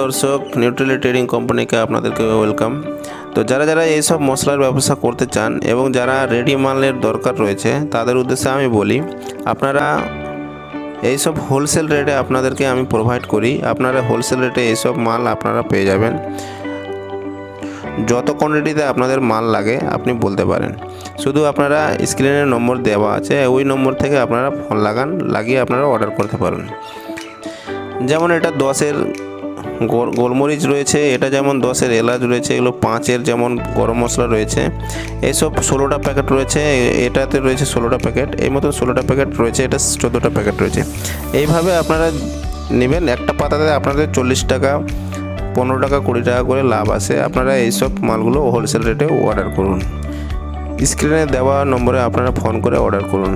দর্শক, neutrally trading কোম্পানিকে আপনাদেরকে ওয়েলকাম। তো যারা এইসব মশলার ব্যবসা করতে চান এবং যারা রেডি মালের দরকার রয়েছে তাদের উদ্দেশ্যে আমি বলি, আপনারা এইসব হোলসেল রেটে আপনাদেরকে আমি প্রোভাইড করি। আপনারা হোলসেল রেটে এইসব মাল আপনারা পেয়ে যাবেন। যত কোয়ান্টিটিতে আপনাদের মাল লাগে আপনি বলতে পারেন, শুধু আপনারা স্ক্রিনে নম্বর দেওয়া আছে, ওই নম্বর থেকে আপনারা ফোন লাগিয়ে আপনারা অর্ডার করতে পারেন। যেমন এটা 10-এর গোলমরিচ রয়েছে, এটা যেমন 10-এর এলাচ রয়েছে, এগুলো 5-এর যেমন গরম মশলা রয়েছে, এইসব 16টা প্যাকেট রয়েছে, এটাতে রয়েছে 16টা প্যাকেট, এই মতো 16টা প্যাকেট রয়েছে, এটা 14টা প্যাকেট রয়েছে। এইভাবে আপনারা নেবেন, একটা পাতাতে আপনাদের 40 টাকা, 15 টাকা, 20 টাকা করে লাভ আসে। আপনারা এইসব মালগুলো হোলসেল রেটে অর্ডার করুন। স্ক্রিনে দেওয়া নম্বরে আপনারা ফোন করে অর্ডার করুন।